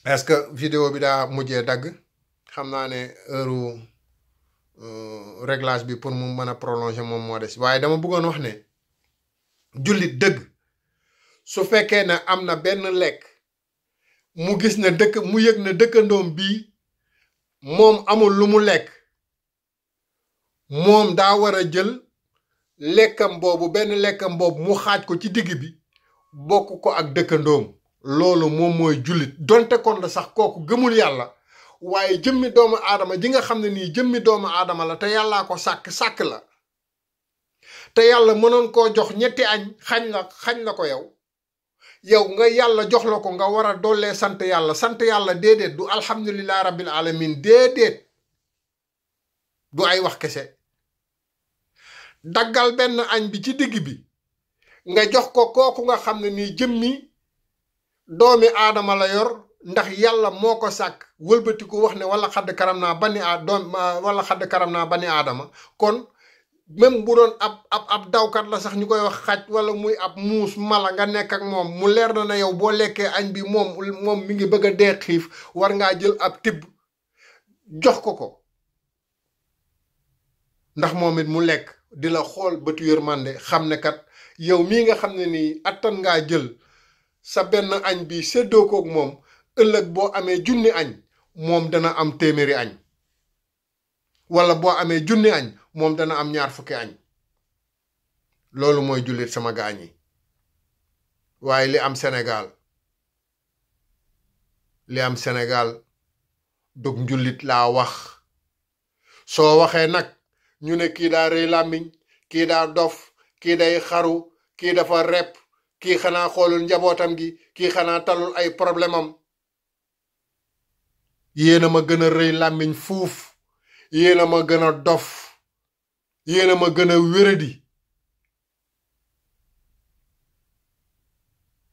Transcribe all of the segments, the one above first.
est-ce que vidéo bi daa mujjee dagg xam naa ne heure réglage bi pour mu mën a prolonger moom moo des waaye dama bëggoon wax ne jullit dëgg su fekkee ne am na benn lekk mu gis ne mu yëg ne dëkkandoom bii moom amul lu mu lekk moom daa war a jël lekkam boobu benn lekkam boobu mu xaaj ko ci digg bi bokk ko ak dëkkandoom loolu moom mooy jullit donte kon la sax kooku gëmul yàlla waaye jëmmi doomu aadama ji nga xam ne nii jëmmi doomu aadama la te yàllaa ko sàkk la te yàlla mënoon koo jox ñetti añ xañ la ko yow nga yàlla jox la ko nga war a dollee sant yàlla déedéet du alhamdulilah rabbil alamin déedéet du ay wax kese daggal benn añ bi ci digg bi nga jox ko kooku nga xam ne nii jëmmi doomi aadama la yor ndax yàlla moo ko sàkk wëlbatiku wax ne wala xadd karam naa bani aadama kon même bu doon ab dawkat la sax ñu koy wax xaj wala muy ab muus mala nga nekk ak moom mu leer na yow boo lekkee añ bi moom mi ngi bëgg a dee xiif war ngaa jël ab tibb jox ko ndax moom it mu lekk di la xool bëtu yërmande xam ne kat yow mii nga xam ne nii attan ngaa jël sa benn añ bi séddoo koog moom ëllëg boo amee junni añ moom dana am téeméeri añ wala boo amee junni añ moom dana am ñaar fukki añ loolu mooy jullit sama gaañ yi waaye li am Sénégal dug njullit laa wax soo waxee nag ñu ne kii daa rëy làmmiñ kii daa dof kii day xaru kii dafa repp kii xanaa xoolul njabootam gi kii xanaa talul ay problème am yéena ma gën a rëy làmmiñ fuuf yéena ma gën a dof yéena ma gën a wéradi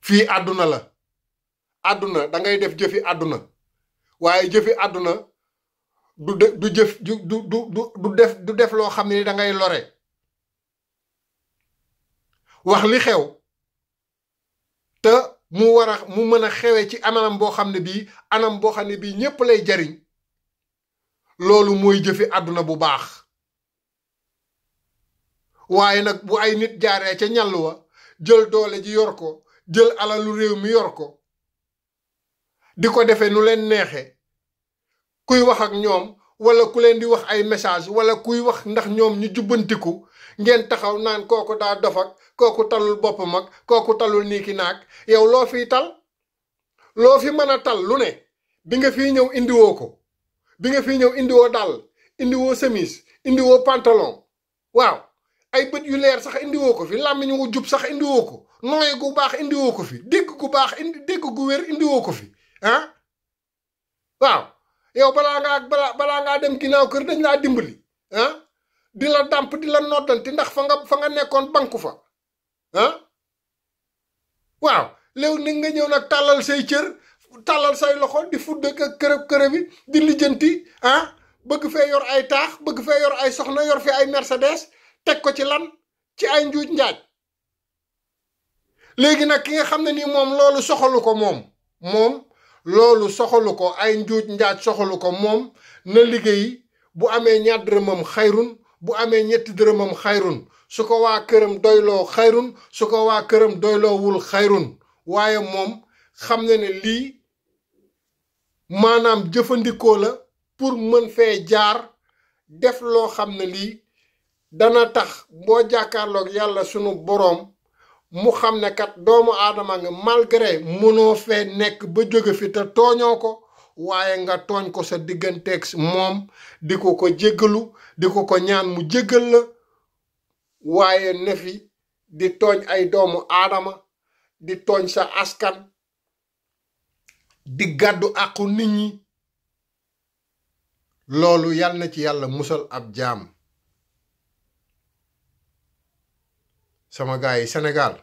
fii àdduna la àdduna dangay def jëfi àdduna waaye jëfi àdduna du def loo xam ne dangay lore wax li xew te mu mën a xewe ci anam boo xam ne bii ñépp lay jariñ loolu mooy jëfi àdduna bu baax waaye nag bu ay nit jaaree ca ñàll wa jël doole ji yor ko jël alalu réew mi yor ko di ko defee nu leen neexe kuy wax ak ñoom wala ku leen di wax ay message wala kuy wax ndax ñoom ñu jubbantiku ngeen taxaw naan kooku daa dof ak kooku talul boppam ak kooku talul nii ki naag yow loo fiy tal loo fi mën a tal lu ne bi nga fiy ñëw indiwoo ko bi nga fiy ñëw indiwoo dàll indiwoo chemise indiwoo pantalon waaw ay bët yu leer sax indiwoo ko fi làmmiñ wu jub sax indiwoo ko nooy gu baax indiwoo ko fi dégg gu baax dégg gu wér indiwoo ko fi ah waaw yow balaa ngaa dem ginnaaw kër dañ laa dimbali ah di la dàmp di la noddanti ndax fa nga nekkoon banku fa ah waaw léegi ni nga ñëw nag tàllal say cër tàllal say loxo di fudd ak kërëb bi di lijjanti ah bëgg fee yor ay taax bëgg fee yor ay soxna yor fi ay Mercedes teg ko ci lan ci ay njuuj njaaj léegi nag ki nga xam ne nii moom loolu soxalu ko moom loolu soxalu ko ay njuuj njaaj soxalu ko moom na liggéey bu amee ñaar dërëmam xayrun bu amee ñetti dërëmam xayrun su ko waa këram doyloo xayrun su ko waa këram doyloowul xayrun waaye moom xam na ne lii maanaam jëfandikoo la pour mën fee jaar def loo xam ne lii dana tax boo jàkkaarloog yàlla sunu boroom mu xam ne kat doomu aadama nga malgré mënoo fee nekk ba jóge fi te tooñoo ko waaye nga tooñ ko sa digganteeg moom di ko jéggalu di ko ñaan mu jéggal la waaye ne fi di tooñ ay doomu aadama di tooñ sa askan di gàddu àqu nit ñi loolu yal na ci yàlla musal ab jaam sama gaay yi Sénégal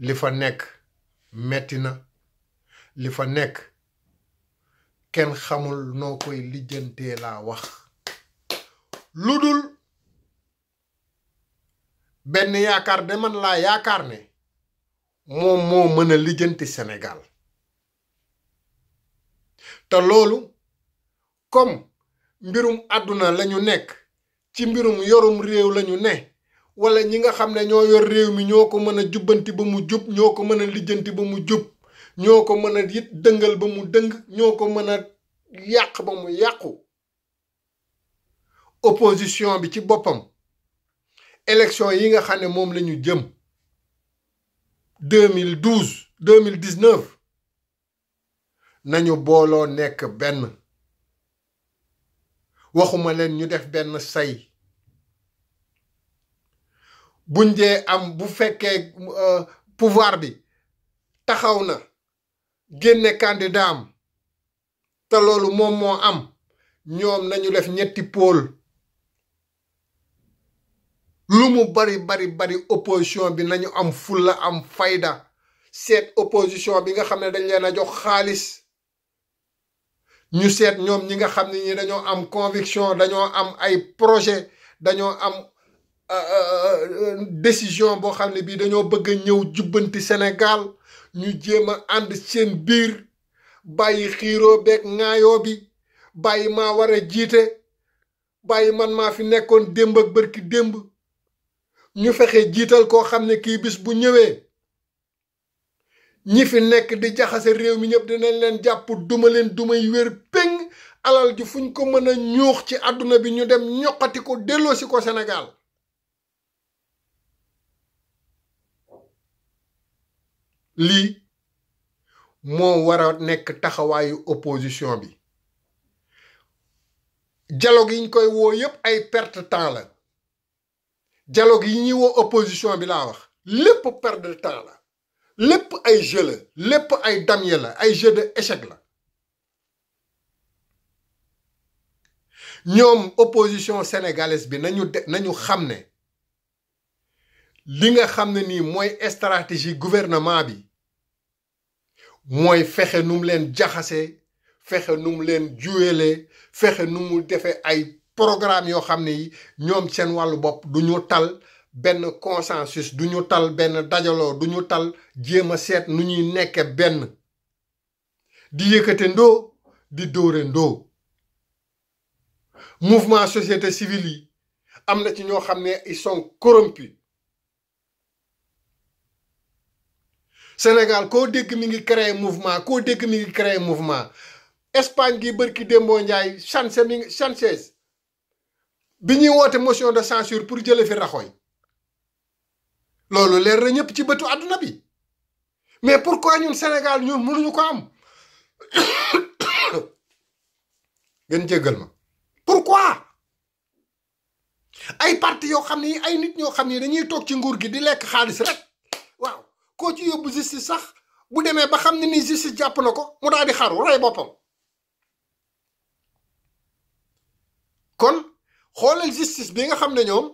li fa nekk metti na li fa nekk kenn xamul noo koy lijjantee laa wax lu dul benn yaakaar de man laa yaakaar ne moom moo mën a lijjanti Sénégal te loolu comme mbirum àdduna lañu nekk ci mbirum yorum réew lañu ne wala ñi nga xam ne ñoo yor réew mi ñoo ko mën a jubbanti ba mu jub ñoo ko mën a lijjanti ba mu jub ñoo ko mën a it dëngal ba mu dëng ñoo ko mën a yàq ba mu yàqu opposition bi ci boppam élection yi nga xam ne moom la ñu jëm 2012 2019 nañu booloo nekk benn waxuma leen ñu def benn say buñ dee am bu fekkee pouvoir bi taxaw na génne candidat am te loolu moom moo am ñoom nañu def ñetti pôle lu mu bari opposition bi nañu am fulla am fayda seet opposition bi nga xam ne dañ leen a jox xaalis ñu seet ñoom ñi nga xam ne ñi dañoo am conviction dañoo am ay projet dañoo am décision boo xam ne bii dañoo bëgg a ñëw jubbanti Sénégal ñu jéem a ànd seen biir bàyyi xiiroo beeg ŋaayoo bi bàyyi maa war a jiite bàyyi man maa fi nekkoon démb ak bërki démb ñu fexe jiital koo xam ne kii bis bu ñëwee ñi fi nekk di jaxase réew mi ñëpp dinañ leen jàpp duma leen dumay wér péng alal ji fuñ ko mën a ñuux ci àdduna bi ñu dem ñoqati ko delloosi ko Sénégal lii moo war a nekk taxawaayu opposition bi dialogue yi ñu koy woo yépp ay perte temps la dialogue yi ñuy woo opposition bi laa wax lépp perte de temps la lépp ay jeu la lépp ay damier la ay jeu de échec la ñoom opposition sénégalaise bi nañu xam ne li nga xam ne nii mooy stratégie gouvernement bi mooy fexe nu mu leen jaxase fexe nu mu leen juweele fexe nu mu defee ay programme yoo xam ne yi ñoom seen wàllu bopp du ñu tal benn consensus du ñu tal benn dajaloo du ñu tal jéem a seet nu ñuy nekke benn di yëkkate ndoo di dóore ndoo mouvement société civile yi am na ci ñoo xam ne ils sont corrompus Sénégal koo dégg mi ngi créer mouvement koo dégg mi ngi créer mouvement Espagne gi bërki démboo njaay Sánchez bi ñuy woote motion de censure pour jële fi raxoy loolu leer na ñëpp ci bëtu àdduna bi mais pourquoi ñun Sénégal ñun mënuñu ko am ngeen jéggal ma pourquoi ay parti yoo xam ne ay nit ñoo xam ne dañuy toog ci nguur gi di lekk xaalis rek waaw koo ci yóbbu justice sax bu demee ba xam ne ni justice jàpp na ko mu daal di xaru rey boppam kon xoolal justice bi nga xam ne ñoom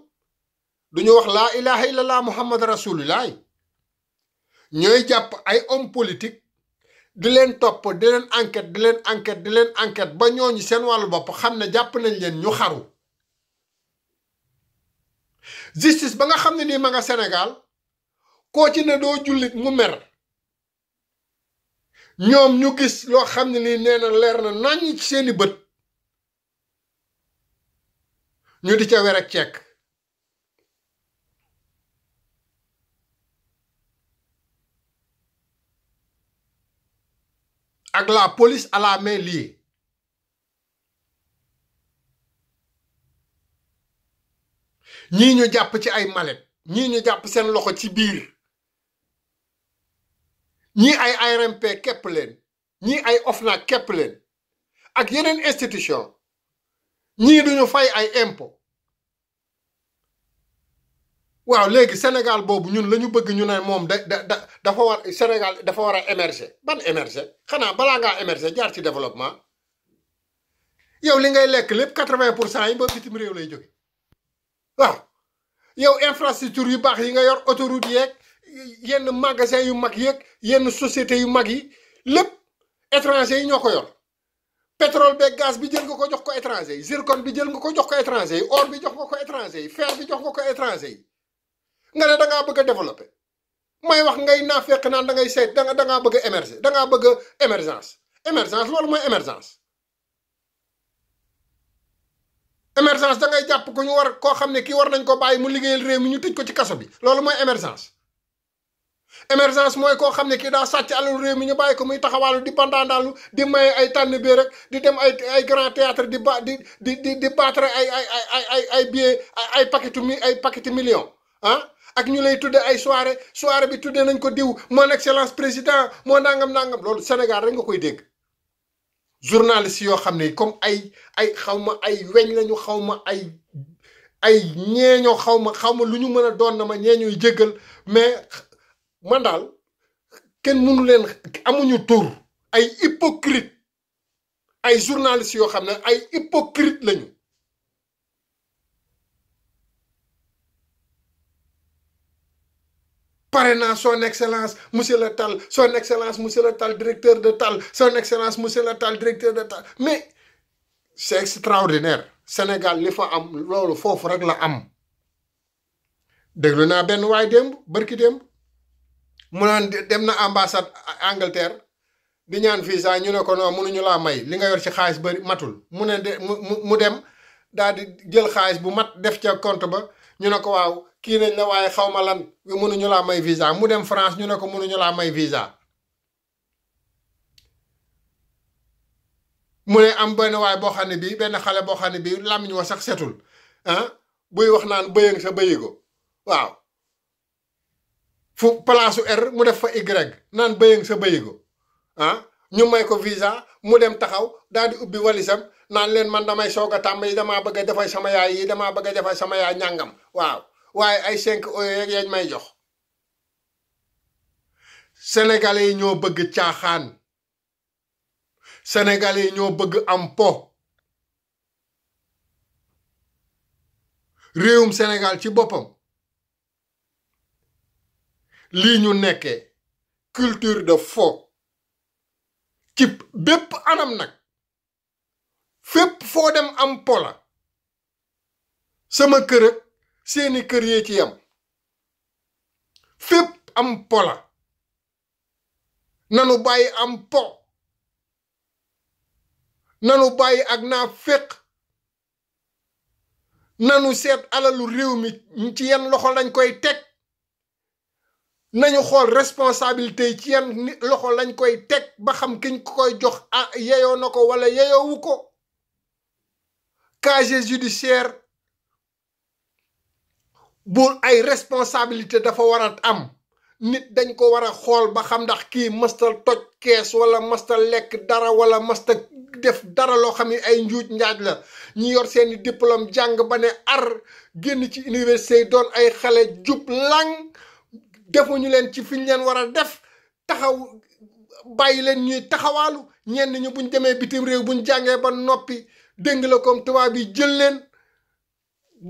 duñu wax laa ilaha illallah muhammad rasulullah ñooy jàpp ay homme politique di leen topp di leen enquête ba ñooñu seen wàllu bopp xam ne jàpp nañ leen ñu xaru justice ba nga xam ne nii ma nga Sénégal koo ci ne doo jullit mu mer ñoom ñu gis loo xam ne nii nee na leer na nañ ci seeni bët ñu di ca wer ak cekk ak la police à la main liée ñii ñu jàpp ci ay mallette ñii ñu jàpp seen loxo ci biir ñii ay ARMP képp leen ñii ay OFNAC képp leen ak yeneen institution ñii duñu fay ay impôt waaw léegi Sénégal boobu ñun la ñu bëgg ñu ne moom dafa war Sénégal dafa war a émerger ban émerger xanaa balaa ngaa émerger jaar ci développement yow li ngay lekk lépp 80% yi ba bitim réew lay jóge waaw yow infrastructure yu baax yi nga yor autoroute yeeg yenn magasin yu mag yeeg yenn société yu mag yi lépp étranger yi ñoo ko yor pétrole beeg gaz bi jël nga ko jox ko étranger yi zircon bi jël nga ko jox ko étranger yi or bi jox nga ko étranger yi fer bi jox nga ko étranger yi nga ne dangaa bëgg a développer may wax ngay naafeq naan da ngay seet dangaa bëgg a émerger dangaa bëgg a émergence émergence loolu mooy émergence émergence da ngay jàpp ko ñu war koo xam ne kii war nañ ko bàyyi mu liggéeyal réew mi ñu tëj ko ci kaso bi loolu mooy émergence émergence mooy koo xam ne kii daa sàcc alalu réew mi ñu bàyyi ko muy taxawaalu di bandandaalu di maye ay tànn bi rek di dem ay grand théâtre di battre ay billet ay paquetu million ah ak ñu lay tudde ay soirée bi tudde nañ ko diw mon excellence président moo nangam loolu Sénégal rek nga koy dégg journaliste yoo xam ne comme ay xawma ay weñ lañu xawma ay ñeeñoo xawma lu ñu mën a doon na ma ñeeñuy jéggal mais man daal kenn mënu leen amuñu tur ay hypocrite ay journalistes yoo xam ne ay hypocrite lañu pare naa son excellence monsieur le Tall son excellence monsieur le Tall directeur de Tall son excellence monsieur le Tall directeur de Tall mais c'est extraordinaire Sénégal li fa am loolu foofu rek la am déglu naa benn waay barki démb mu naan dem na ambassade Angleterre di ñaan visa ñu ne ko non mënuñu laa may li nga yor ci xaalis bari matul mu ne mu dem daal di jël xaalis bu mat def ca compte ba ñu ne ko waaw kii nañ la waaye xaw ma lan mënuñu laa may visa mu dem France ñu ne ko mënuñu laa may visa mu ne am benn waay boo xam ne bii benn xale boo xam ne bii làmmiñ wa sax setul ah buy wax naan bëyëng sa bëyigo waaw fu palaasu R mu def fa Y naan bëyëng sa bëyigo ah ñu may ko visa mu dem taxaw daal di ubbi walisam naan leen man damay soog a tàmbali damaa bëgg a defay sama yaay yi damaa bëgg a defay sama yaay ñàngam waaw waaye ay 5 euro yañ may jox sénégalais yi ñoo bëgg caaxaan sénégalais yi ñoo bëgg am po réewum Sénégal ci boppam lii ñu nekkee culture de faux ci bépp anam nag fépp foo dem am po la sama kër ak seeni kër yee ci yam fépp am po la nanu bàyyi am po nanu bàyyi ak naa féq nanu seet alalu réew mi ci yan loxo lañ koy teg nañu xool responsabilité yi ci yan loxo lañ koy teg ba xam kiñ ko koy jox yeyoo na ko wala yeyoowu ko casier judiciaire bu ay responsabilité dafa war a am nit dañ ko war a xool ba xam ndax kii mësta toj kees wala mësta lekk dara wala mësta def dara loo xam ne ay njuuj njaaj la ñi yor seeni diplôme jàng ba ne ar génn ci université doon ay xale jub lang defuñu leen ci fiñ leen war a def taxaw bàyyi leen ñuy taxawaalu ñenn ñu buñ demee bitim réew buñ jàngee ba noppi dégg la comme tubaab yi jël leen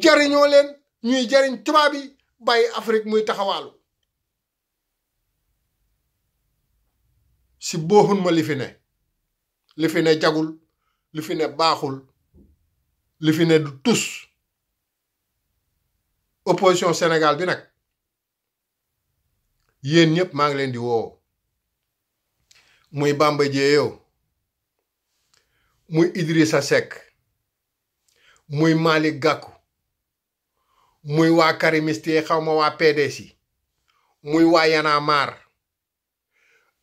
jariñoo leen ñuy jariñ tubaab yi bàyyi Afrique muy taxawaalu si booxun ma li fi ne jagul li fi ne baaxul li fi ne du tus opposition Sénégal bi nag yéen ñëpp maa ngi leen di woo muy Bamba Dièye muy Idrissa Seck muy Malick Gakou muy waa karimiste xaw ma waa PDS yi muy waa Y'en a marre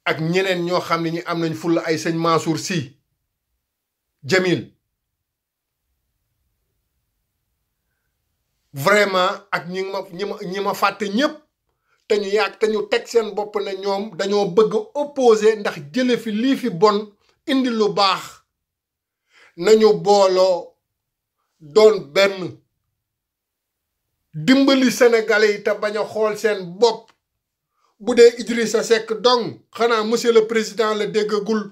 ak ñeneen ñoo xam ne ñi am nañ fulla ay sëñ Mansour Sy Jamil vraiment ak ñi ma fàtte ñëpp te ñu yàgg te ñu teg seen bopp ne ñoom dañoo bëgg opposé ndax jële fi lii fi bon indi lu baax nañu booloo doon benn dimbali sénégalais yi te bañ a xool seen bopp bu dee Idrissa Seck dong xanaa monsieur le président la déggagul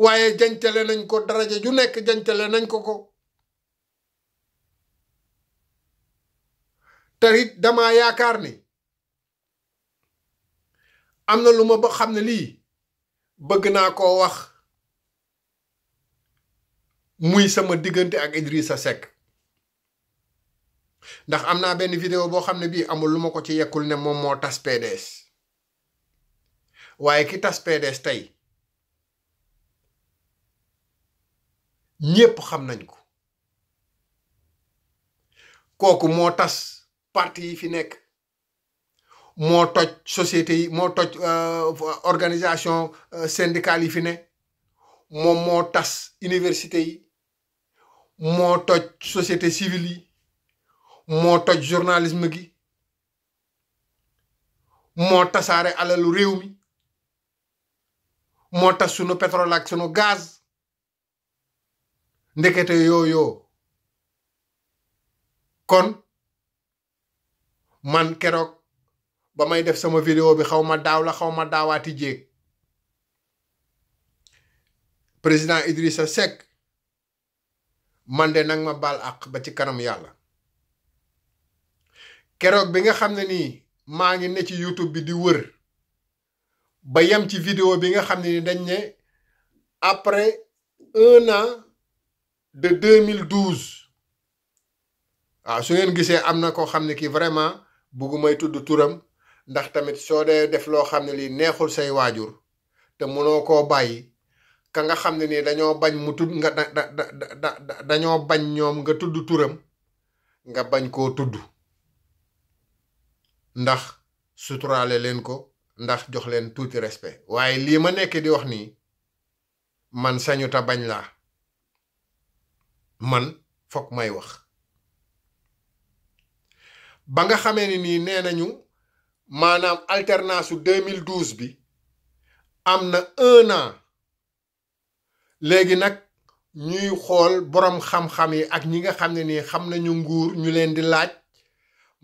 waaye jañtale nañ ko daraja ju nekk jañtale nañ ko te it dama yaakaar ni am na lu ma ba xam ne lii bëgg naa koo wax muy sama diggante ak Idrissa Seck ndax am naa benn vidéo boo xam ne bii amul lu ma ko ci yekkul ne moom moo tas PDS waaye ki tas PDS tey ñépp xam nañ ko kooku moo tas parti yi fi nekk moo toj société yi moo toj organisation syndicale yi fi ne moom moo tas université yi moo toj société civile yi moo toj journalisme gi moo tasaare alalu réew mi moo tas sunu pétrole ak sunu gaz ndekete yooyoo kon man keroog ba may def sama vidéo bi xaw ma daaw la xaw ma daawaati jéeg président Idrissa Seck man de nag ma baal àq ba ci kanam yàlla keroog bi nga xam ne nii maa ngi ne ci YouTube bi di wër ba yem ci vidéo bi nga xam ne ni dañ ne après 1 an de 2012 waaw su ngeen gisee am na koo xam ne kii vraiment buggumay tudd turam ndax tamit soo dee def loo xam ne lii neexul say waajur te mënoo koo bàyyi ka nga xam ne nii dañoo bañ mu tudd nga dañoo bañ ñoom nga tudd turam nga bañ koo tudd ndax suturaale leen ko ndax jox leen tuuti respect waaye lii ma nekk di wax nii man sañu ta bañ laa man fokk may wax ba nga xamee ni nii nee nañu maanaam alternance su 2012 bi am na 1 an léegi nag ñuy xool boroom xam-xam yi ak ñi nga xam ne nii xam nañu nguur ñu leen di laaj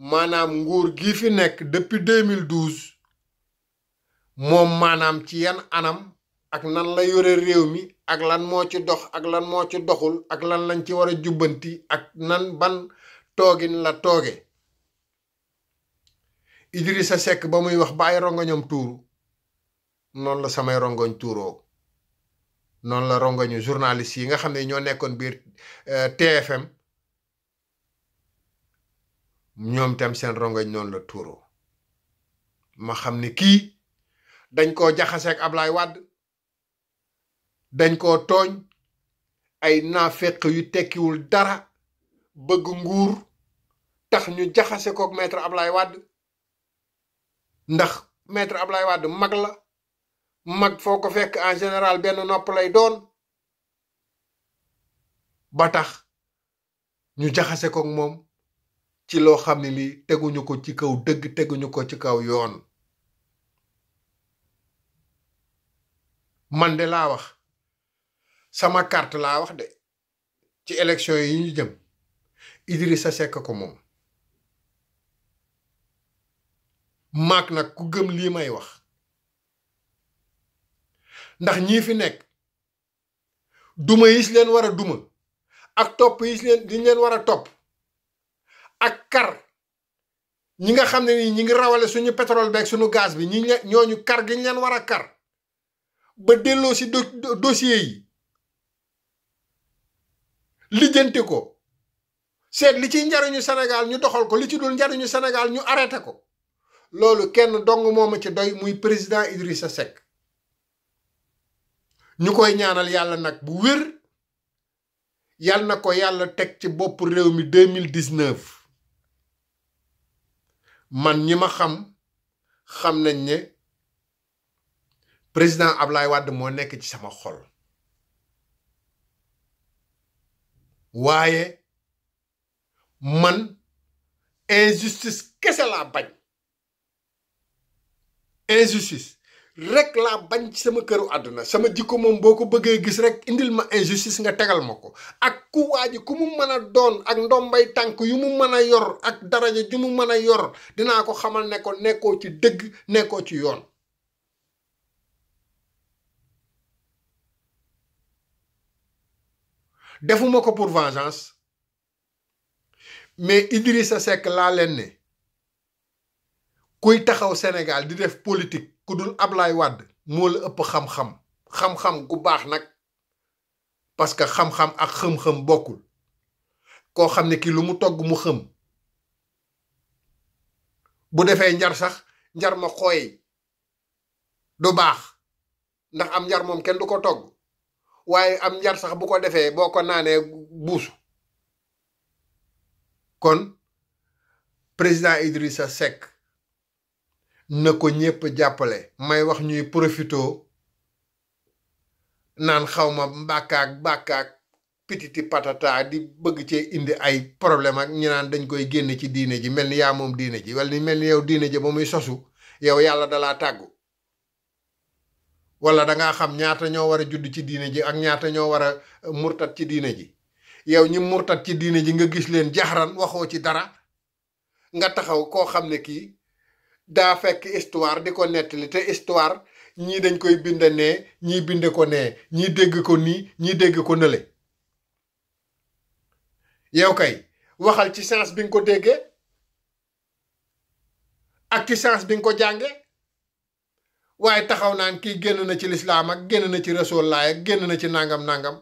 maanaam nguur gi fi nekk depuis 2012 moom maanaam ci yan anam ak nan la yore réew mi ak lan moo ci dox ak lan moo ci doxul ak lan lañ ci war a jubbanti ak nan ban toogin la tooge Idrissa Seck ba muy wax ba ay rongoñam tuuru noonu la samay rongoñ tuuroo noonu la rongoñu journaliste yi nga xam ne ñoo nekkoon biir TFM ñoom tam seen rongoñ noonu la tuuroo ma xam ne kii dañ koo jaxaseeg Ablaye Wade dañ koo tooñ ay naafeq yu tekkiwul dara bëgg nguur tax ñu jaxase koog maître Ablaye Wade ndax maître Ablaye Wade mag la mag foo ko fekk en général benn nopp lay doon ba tax ñu jaxase koog moom ci loo xam ne lii teguñu ko ci kaw dëgg teguñu ko ci kaw yoon man de laa wax sama carte laa wax de ci élection yi ñu jëm Idrissa Seck ko moom maak nag ku gëm lii may wax ndax ñii fi nekk duma yis leen war a duma ak topp yis leen diñ leen war a topp ak kar ñi nga xam ne nii ñi ngi rawale suñu pétrole beeg suñu gaz bi ñooñu kar gi ñu leen war a kar ba delloo si dossier yi lijjanti ko seet li ci njariñu Sénégal ñu doxal ko li ci dul njariñu Sénégal ñu arrêté ko loolu kenn dong mooma ci doy muy président Idrissa Seck ñu koy ñaanal yàlla nag bu wér yàlla na ko yàlla teg ci bopp réew mi 2019 man ñi ma xam nañ ne président Ablaye Wade moo nekk ci sama xol waaye man injustice kese laa bañ injustice rek laa bañ ci sama këru àdduna sama jikko moom boo ko bëggee gis rek indil ma injustice nga tegal ma ko ak ku waaji ku mu mën a doon ak ndombay tànk yu mu mën a yor ak daraja ju mu mën a yor dinaa ko xamal ne ko nekkoo ci dëgg nekkoo ci yoon defuma ko pour vengeance mais Idrissa Seck laa leen ne kuy taxaw Sénégal di def politique ku dul Ablaye Wade moo la ëpp xam-xam gu baax nag parce que xam-xam ak xëm-xëm bokkul koo xam ne kii lu mu togg mu xëm bu defee njar sax njar ma xooy du baax ndax am njar moom kenn du ko togg waaye am njar sax bu ko defee boo ko naanee buusu. kon président Idrissa Seck na ko ñépp jàppale. may wax ñuy profito naan xawma mbàkkaak pititi patata di bëgg cee indi ay problème ak ñi naan dañ koy génne ci diine ji mel ni yaa moom diine ji wala ni mel ni yow diine ji ba muy sosu yow yàlla dalaa tàggu. wala dangaa xam ñaata ñoo war a judd ci diine ji ak ñaata ñoo war a murtat ci diine ji. yow ñi murtat ci diine ji nga gis leen jaxran waxoo ci dara nga taxaw koo xam ne kii daa fekk histoire di ko nettali te histoire ñii dañ koy bind nee ñii binde ko nee ñii dégg ko nii ñii dégg ko nële. yow kay waxal ci sens bi nga ko déggee ak ci sens bi nga ko jànge waaye taxaw naan kii génn na ci lislaam ak génn na ci Rasulullah ak génn na ci nangam.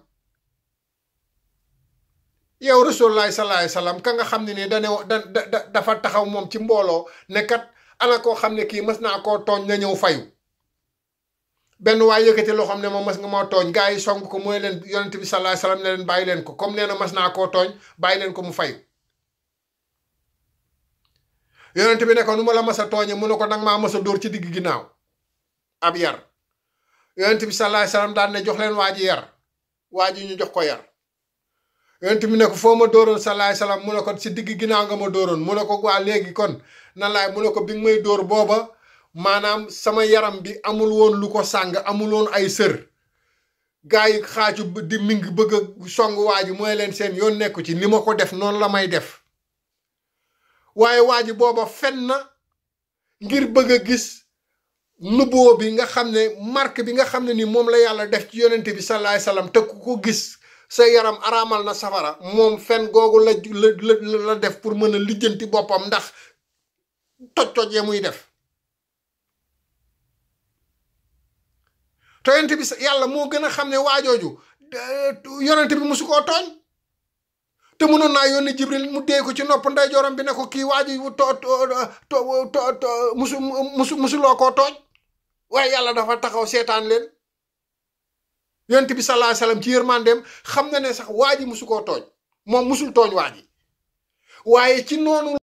yow Rasulullah sallallahu alayhi wasallam ka nga xam ne nii dafa taxaw moom ci mbooloo ne kat ana koo xam ne kii mës naa koo tooñ na ñëw fayu. benn waay yëkkati loo xam ne moom mas nga moo tooñ gaa yi song ko mooy leen yonent bi sallallahu alayhi wasallam ne leen bàyyi leen ko comme nee na mas naa koo tooñ bàyyi leen ko mu fayu. yonent bi ne ko nu ma la mas a tooñe mu ne ko nag maa mas a dóor ci digg ginnaaw ab yar. yonent bi sallallahu alayhi wasallam daan ne jox leen waa ji yar waa ji ñu jox ko yar. yonent bi ne ko foo ma dóoroon sallallahu alayhi wasallam mu ne ko si digg ginnaaw nga ma dóoroon mu ne ko waa léegi kon nan laay mu ne ko bi nga may dóor booba maanaam sama yaram bi amul woon lu ko sàng amul woon ay sër. gaa yi xaaju di ming bëgg a song waa ji mooy leen seen yoon nekku ci ni ma ko def noonu la may def. waaye waa ji booba fen na ngir bëgg a gis nubboo bi nga xam ne marque bi nga xam ne ni moom la yàlla def ci yonent bi sallallahu alayhi wasallam te ku ko gis sa yaram araamal na safara. moom fen googu la def pour mën a lijjanti boppam ndax toj ya muy def. te yonent bi yàlla moo gën a xam ne waajooju yonent bi musu koo tooñ te mënoon naa yónni Jibril mu dee ko ci nopp ndeyjooram bi ne ko kii waaji musuloo koo tooñ waaye yàlla dafa taxaw seetaan leen. yonent bi sallallahu alayhi wasallam ci yërmandeem xam na ne sax waaji musu koo tooñ moom musul tooñ waaji waaye ci noonu